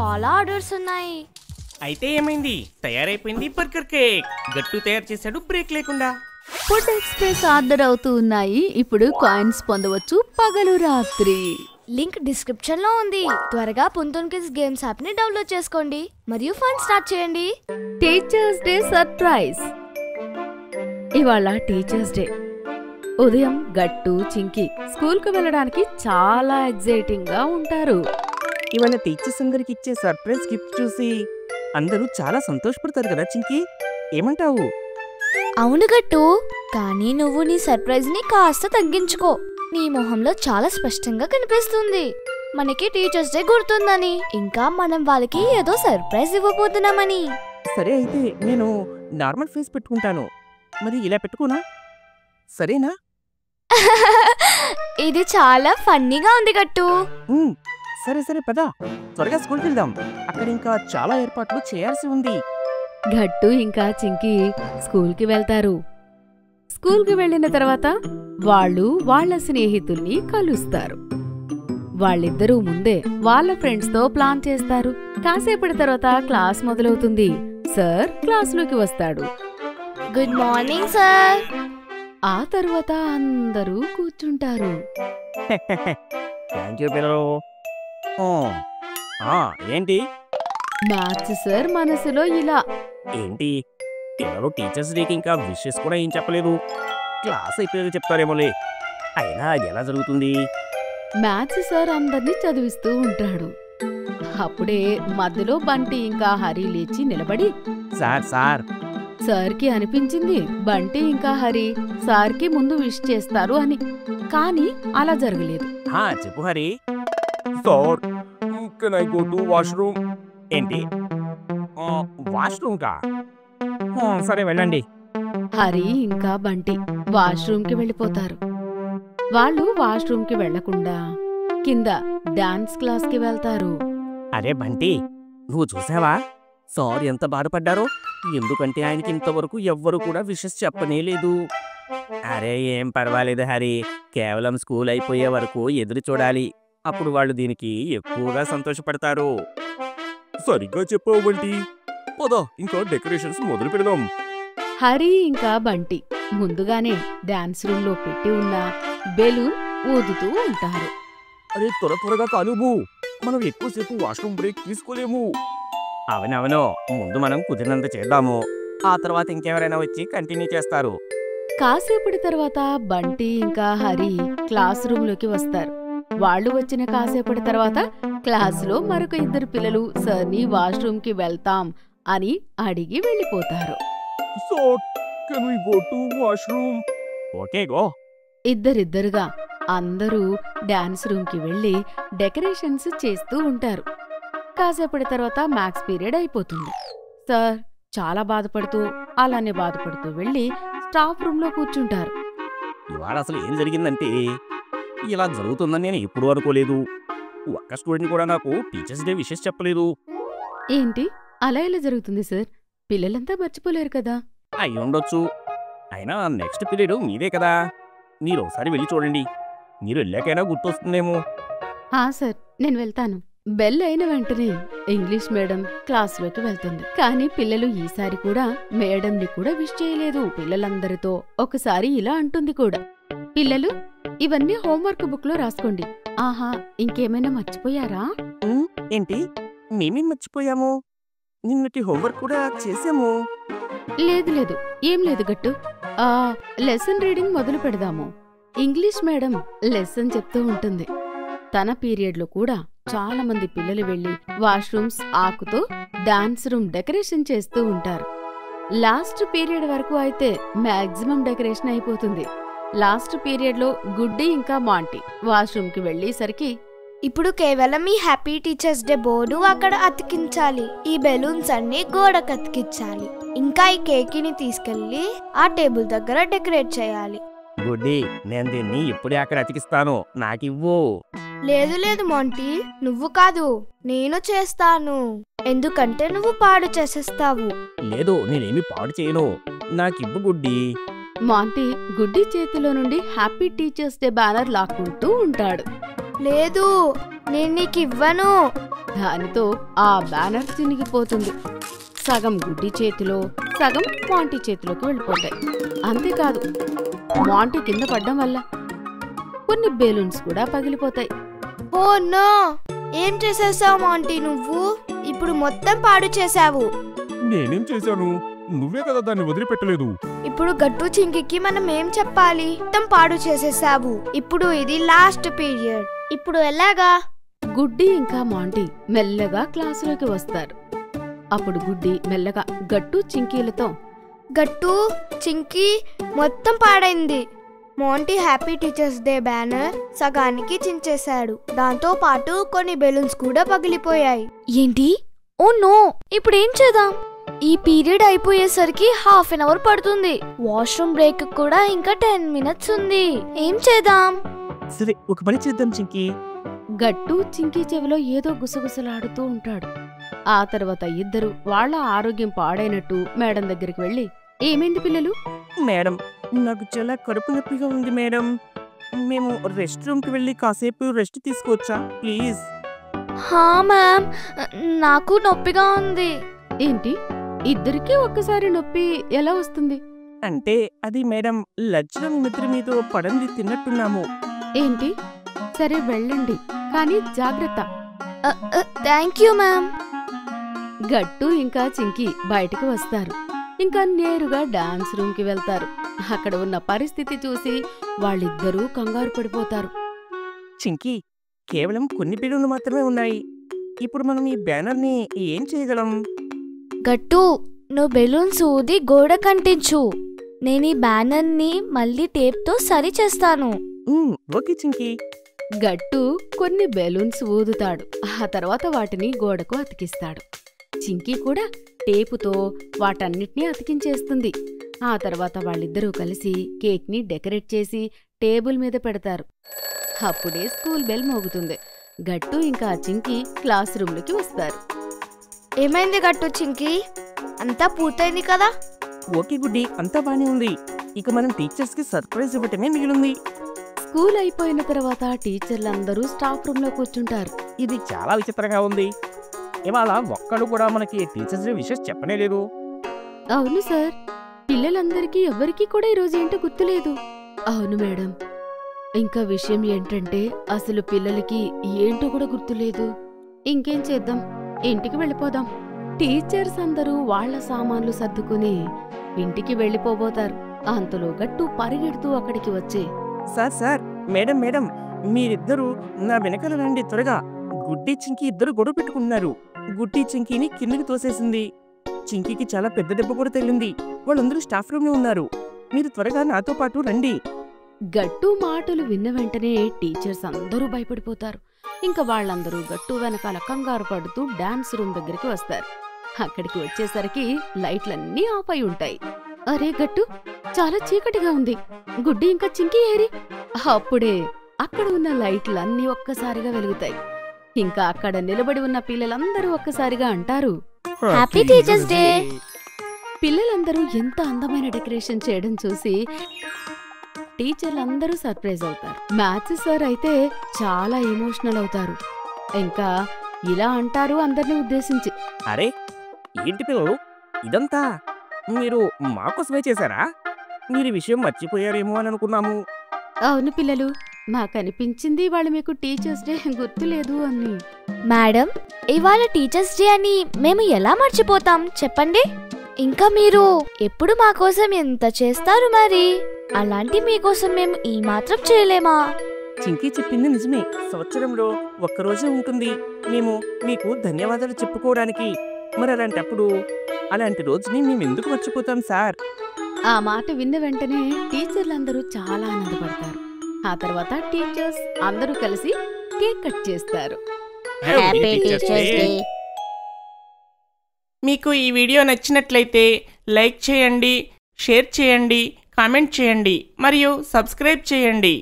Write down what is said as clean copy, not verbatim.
చాలా ఆర్డర్స్ ఉన్నాయి. అయితే ఏమైంది? తయారైపోయింది బర్గర్ కేక్. గట్టు తయారు చేశాడు బ్రేక్ లేకుండా. ఫుడ్ ఎక్స్ప్రెస్ ఆర్డర్ అవుతూ ఉన్నాయి. ఇప్పుడు కాయిన్స్ పొందవచ్చు పగలు రాత్రి. లింక్ డిస్క్రిప్షన్ లో ఉంది. త్వరగా పుంతోన్ కిడ్స్ గేమ్స్ యాప్ ని డౌన్లోడ్ చేసుకోండి మరియు ఫన్ స్టార్ట్ చేయండి. Teachers day surprise. ఇవాళ టీచర్స్ డే. ఉదయం గట్టు చింకి స్కూల్ కు వెళ్ళడానికి చాలా ఎక్సైటింగ్ గా ఉంటారు. ఇవాళ టీచర్స్ అందరికి ఇచ్చే సర్ప్రైజ్ గిఫ్ట్ చూసి అందరూ చాలా సంతోషపడతారు కదా చింకి, ఏమంటావు? అవును గట్టు, కానీ నువ్వు నీ సర్ప్రైజ్ ని కాస్త తగ్గించుకో. నీ మొహంలో చాలా స్పష్టంగా కనిపిస్తుంది మనకి టీచర్స్ డే గుర్తుందని, ఇంకా మనం వాళ్ళకి ఏదో సర్ప్రైజ్ ఇవ్వబోతున్నామని. సరే అయితే నేను నార్మల్ ఫేస్ పెట్టుకుంటాను. మరి ఇలా పెట్టుకోనా? సరేనా? ఇది చాలా ఫన్నీగా ఉంది గట్టు. సరే సరే పద, త్వరగా స్కూల్కి వెళ్దాం. అక్కడ ఇంకా చాలా ఏర్పాట్లు చేయాల్సి ఉంది. గట్టు ఇంకా చింకి స్కూల్ కి వెళ్తారు. స్కూల్ కి వెళ్లిన తర్వాత వాళ్ళు వాళ్ళ స్నేహితుల్ని కలుస్తారు. వాళ్ళిద్దరూ ముందే వాళ్ళ ఫ్రెండ్స్ తో ప్లాన్ చేస్తారు. కాసేపటి తర్వాత క్లాస్ మొదలవుతుంది. సార్ క్లాసులోకి వస్తాడు. Good morning sir. ఆ తరువాత అందరూ కూర్చుంటారు. థ్యాంక్ యూ పిల్లలు. ఏంటి మ్యాథ్స్ సార్ మనసులో ఇలా, ఏంటి పిల్లలు టీచర్స్ డేకి ఇంకా విషెస్ కూడా ఏం చెప్పలేదు. క్లాస్ అయిపోయాక చెప్తారేమోలే. అయినా అది ఎలా జరుగుతుంది? మ్యాథ్స్ సార్ అందర్నీ చదివిస్తూ ఉంటాడు. అప్పుడే మధ్యలో బంటి ఇంకా హరి లేచి నిలబడి, సార్ సార్ సార్కి అనిపించింది బంటి ఇంకా హరి సార్కి ముందు విష్ చేస్తారు అని. కానీ అలా జరగలేదు. చెప్పు Hari. Sir can I go to washroom? ఏంటి వాష్రూమ్ కా? సరే వెళ్ళండి. హరి ఇంకా బంటి వాష్రూమ్కి వెళ్ళిపోతారు. వాళ్ళు వాష్రూమ్కి వెళ్లకుండా కింద డాన్స్ క్లాస్కి వెళ్తారు. అరే బంటి, నువ్వు చూసావా సార్ ఎంత బాధపడ్డారో? ఎందుకంటే ఆయనకి ఇంతవరకు ఎవ్వరు కూడా విషెస్ చెప్పనే లేదు. అరే ఏం పర్వాలేదు హరి, కేవలం స్కూల్ అయిపోయే వరకు ఎదురు చూడాలి. అప్పుడు వాళ్ళు దీనికి ఎక్కువగా సంతోషపడతారు. సరిగ్గా చెప్పావు బంటి. పద ఇంకా డెకరేషన్స్ మొదలు పెడదాం. హరి ఇంకా బంటి ముందుగానే డాన్స్ రూమ్ లో పెట్టి ఉన్న బెలూన్ ఊదుతూ ఉంటారు. అరే త్వరగా కాలువు, మనం ఎక్కువసేపు వాష్రూమ్ బ్రేక్ తీసుకోలేము. అవునవును, ముందు మనం కుదిరినంత చేద్దాము. ఆ తర్వాత ఇంకెవరైనా వచ్చి కంటిన్యూ చేస్తారు. కాసేపటి తర్వాత బంటి ఇంకా హరి క్లాస్ రూమ్ లోకి వస్తారు. వాళ్ళు వచ్చిన కాసేపటి తర్వాత క్లాసులో మరొక ఇద్దరు పిల్లలు సార్ని వాష్రూమ్ కి వెళ్తాం అని అడిగి వెళ్ళిపోతారు. ఇద్దరిద్దరుగా అందరూ డాన్స్ రూమ్ కి వెళ్లి డెకరేషన్స్ చేస్తూ ఉంటారు. కాసేపటి తర్వాత మ్యాథ్స్ పీరియడ్ అయిపోతుంది. సార్ చాలా బాధపడుతూ అలానే బాధపడుతూ వెళ్లి స్టాఫ్ రూమ్ లో కూర్చుంటారు. ఇవాళ అసలు ఏం జరిగిందంటే, ఇలా జరుగుతుందని నేను ఎప్పుడూ అనుకోలేదు. ఒక్క స్టూడెంట్ కూడా నాకు టీచర్స్ డే విషెస్ చెప్పలేదు. ఏంటి అలా ఎలా జరుగుతుంది సార్? పిల్లలంతా మర్చిపోలేరు కదా. అయి ఉండొచ్చు. అయినా నెక్స్ట్ పీరియడ్ మీదే కదా, మీరు ఒకసారి వెళ్ళి చూడండి. మీరు వెళ్ళాకైనా గుర్తొస్తుందేమో. సార్ నేను వెళ్తాను. బెల్ అయిన వెంటనే ఇంగ్లీష్ మేడం క్లాసులోకి వెళ్తుంది. కానీ పిల్లలు ఈసారి కూడా మేడంని కూడా విష్ చేయలేదు. పిల్లలందరితో ఒకసారి ఇలా అంటుంది కూడా, పిల్లలు ఇవన్నీ హోంవర్క్ బుక్ లో రాసుకోండి. ఇంకేమైనా మర్చిపోయారా? ఏంటి మేమేం మర్చిపోయాము? నిన్నటి హోంవర్క్ కూడా చేసాము. లేదు ఏం లేదు గట్టు. లెసన్ రీడింగ్ మొదలు పెడదాము. ఇంగ్లీష్ మేడం లెసన్ చెప్తూ ఉంటుంది. తన పీరియడ్లో కూడా చాలా మంది పిల్లలు వెళ్లి వాష్రూమ్స్ ఆకుతో డాన్స్ రూమ్ డెకరేషన్ చేస్తూ ఉంటారు. లాస్ట్ పీరియడ్ వరకు అయితే మాక్సిమం డెకరేషన్ అయిపోతుంది. లాస్ట్ పీరియడ్ లో గుడ్డి ఇంకా మాంటీ వాష్రూమ్ కి వెళ్లేసరికి, ఇప్పుడు కేవలం ఈ హ్యాపీ టీచర్స్ డే బోర్డు అక్కడ అతికించాలి, ఈ బెలూన్స్ అన్ని గోడకు అతికించాలి, ఇంకా ఈ కేక్ ని తీసుకెళ్లి ఆ టేబుల్ దగ్గర డెకరేట్ చేయాలి. గుడ్డి, నేను దీన్ని ఇప్పుడే అక్కడ అతికిస్తాను, నాకివ్వు. లేదు మాంటీ, నువ్వు కాదు నేను చేస్తాను, ఎందుకంటే నువ్వు పాడు చేసేస్తావు. లేదు నేనేమి పాడు చేయను, నాకివ్వు గుడ్డి. మాంటీ గుడ్డి చేతిలో నుండి హ్యాపీ టీచర్స్ డే బ్యానర్ లాక్కుంటూ ఉంటాడు. లేదు నేను నీకు ఇవ్వను. దానితో ఆ బ్యానర్ చినిగిపోతుంది. సగం గుడ్డి చేతిలో, సగం మాంటీ చేతిలోకి వెళ్ళిపోతాయి. అంతేకాదు, మాంటీ కింద పడ్డం వల్ల కొన్ని బెలూన్స్ కూడా పగిలిపోతాయి. ఓ నో, ఏం చేసేసావు ఆంటీ నువ్వు? ఇప్పుడు మొత్తం పాడు చేసావు. నేనేం చేశాను? నువ్వే కదా దాన్ని వదిలిపెట్టలేదు. ఇప్పుడు గట్టు చింకికి మనం ఏం చెప్పాలి? మొత్తం పాడు చేసేసావు. ఇప్పుడు ఇది లాస్ట్ పీరియడ్. ఇప్పుడు ఎలాగా? గుడ్డి ఇంకా మాంటీ మెల్లగా క్లాసులోకి వస్తారు. అప్పుడు గుడ్డి మెల్లగా గట్టు చింకీలతో, గట్టు చింకి మొత్తం పాడైంది. Monty happy teachers day banner సగానికి చించేశాడు. దాంతో పాటు కొన్ని బెలూన్స్ కూడా పగిలిపోయాయి. ఏంటి? ఓ నో, ఇప్పుడు ఏం చేద్దాం? ఈ పీరియడ్ అయిపోయేసరికి హాఫ్ అన్ అవర్ పడుతుంది. వాష్రూమ్ బ్రేక్ కూడా ఇంకా 10 మినిట్స్ ఉంది. ఏం చేద్దాం? సరే, ఒక పని చేద్దాం చింకి. గట్టు చింకీ చెవిలో ఏదో గుసగుసలాడుతూ ఉంటాడు. ఆ తర్వాత ఇద్దరు వాళ్ళ ఆరోగ్యం పాడైనట్టు మేడం దగ్గరికి వెళ్లి, ఏమైంది పిల్లలు? మేడం, నాకు చాలా కడుపు నొప్పిగా ఉంది మేడం. మేము రెస్ట్ రూమ్కి వెళ్ళి కాసేపు రెస్ట్ తీసుకోవచ్చా ప్లీజ్? హా మ్యామ్, నాకు నొప్పిగా ఉంది. ఏంటి, ఇద్దరికీ ఒక్కసారి నొప్పి ఎలా వస్తుంది? అంటే అది మేడం, లంచ్లో మిత్ర మీతో పడంది తిన్నట్టున్నాము. ఏంటి? సరే వెళ్ళండి, కానీ జాగ్రత్త. Thank you ma'am. గట్టు ఇంకా చింకి బయటికి వస్తారు. ఇంకా నేరుగా డాన్స్ రూమ్కి వెళ్తారు. అక్కడ ఉన్న పరిస్థితి చూసి వాళ్ళిద్దరూ కంగారు పడిపోతారు. చింకి, కేవలం కొన్ని బెలూన్లు మాత్రమే ఉన్నాయి. ఇప్పుడు మనం ఈ బ్యానర్ని ఏం చేయగలం? గట్టు, నువ్వు బెలూన్స్ ఊది గోడ కంటించు. నేను ఈ బ్యానర్ని మళ్ళీ టేప్తో సరి చేస్తాను. ఓకే చింకి. గట్టు కొన్ని బెలూన్స్ ఊదుతాడు. ఆ తర్వాత వాటిని గోడకు అతికిస్తాడు. చింకీ కూడా టేపుతో వాటన్నిటినీ అతికించేస్తుంది. ఆ తర్వాత వాళ్ళిద్దరూ కలిసి కేక్ని డెకరేట్ చేసి టేబుల్ మీద పెడతారు. అప్పుడే స్కూల్ బెల్ మోగుతుంది. గట్టు ఇంకా చింకీ క్లాస్ రూమ్లోకి వస్తారు. ఏమైంది గట్టు చింకి? అంతా పూర్తయింది కదా? ఓకే గుడ్డి, అంతా బానే ఉంది. ఇక మనం టీచర్స్కి సర్ప్రైజ్ ఇవ్వటమే మిగిలింది. స్కూల్ అయిపోయిన తర్వాత టీచర్లందరూ స్టాఫ్ రూమ్లో కూర్చుంటారు. ఇది చాలా విచిత్రంగా ఉంది. ఇవాళ ఒక్కడు కూడా మనకి టీచర్స్ డే విషయం చెప్పనే లేదు. అవును సార్, పిల్లలందరికీ ఎవరికీ కూడా ఈరోజు ఏంటో గుర్తులేదు. అవును మేడం, ఇంకా విషయం ఏంటంటే అసలు పిల్లలకి ఏంటో కూడా గుర్తులేదు. ఇంకేం చేద్దాం, ఇంటికి వెళ్ళిపోదాం. టీచర్స్ అందరూ వాళ్ల సామాన్లు సర్దుకుని ఇంటికి వెళ్ళిపోబోతారు. అంతలో గట్టు పరిగెడుతూ అక్కడికి వచ్చే, సార్, మేడం మేడం, మీరిద్దరూ నా వెనకాల రండి త్వరగా. గుడ్డి చింకి ఇద్దరు గొడవ పెట్టుకున్నారు. గుడ్డి చింకీని కిందకి తోసేసింది. చింకీకి చాలా పెద్ద దెబ్బ కూడా తగిలింది. వాళ్ళందరూ స్టాఫ్ రూమ్ లో ఉన్నారు. మీరు త్వరగా నాతో పాటు రండి. గట్టు మాటలు విన్న వెంటనే టీచర్స్ అందరూ భయపడిపోతారు. ఇంకా వాళ్ళందరూ గట్టు వెనకాల కంగారు పడుతూ డాన్స్ రూమ్ దగ్గరికి వస్తారు. అక్కడికి వచ్చేసరికి లైట్లన్నీ ఆఫ్ అయి ఉంటాయి. అరే గట్టు, చాలా చీకటిగా ఉంది. గుడ్డి ఇంకా చింకీ ఏరి? అప్పుడే అక్కడ ఉన్న లైట్లన్నీ ఒక్కసారిగా వెలుగుతాయి. ఇంకా అక్కడ నిలబడి ఉన్న పిల్లలందరూ ఒక్కసారిగా అంటారు, హ్యాపీ టీచర్స్ డే. పిల్లలందరూ ఎంత అందమైన డెకరేషన్ చేయడం చూసి టీచర్లందరూ సర్ప్రైజ్ అవుతారు. మ్యాథ్స్ సార్ అయితే చాలా ఎమోషనల్ అవుతారు. ఇంకా ఇలా అంటారు అందరినీ ఉద్దేశించి, అరే ఏంటి పిల్లలు, ఇదంతా మీరు మాకోసమే చేశారా? మీరు ఈ విషయం మర్చిపోయారేమో అని అనుకున్నాము. అవును పిల్లలు, మాకనిపించింది వాళ్ళు మీకు టీచర్స్ డే గుర్తులేదు అని. మేడం, ఇవాళ టీచర్స్ డే అని మేము ఎలా మర్చిపోతాం చెప్పండి? ఇంకా మీరు ఎప్పుడు మా కోసం ఎంత చేస్తారు మరి? అలాంటి మీకోసం మేము ఈ మాత్రం చేయలేమా? చింకీ చెప్పింది నిజమే. సంవత్సరంలో ఒక్కరోజే ఉంటుంది మేము మీకు ధన్యవాదాలు చెప్పుకోవడానికి. మరి అలాంటి రోజుని మేము ఎందుకు మర్చిపోతాం సార్? ఆ మాట విన్న వెంటనే టీచర్లందరూ చాలా ఆనందపడతారు. ఆ తర్వాత టీచర్స్ అందరూ కలిసి కేక్ కట్ చేస్తారు. Happy teachers day. మీకు ఈ వీడియో నచ్చినట్లయితే లైక్ చేయండి, షేర్ చేయండి, కామెంట్ చేయండి మరియు సబ్స్క్రైబ్ చేయండి.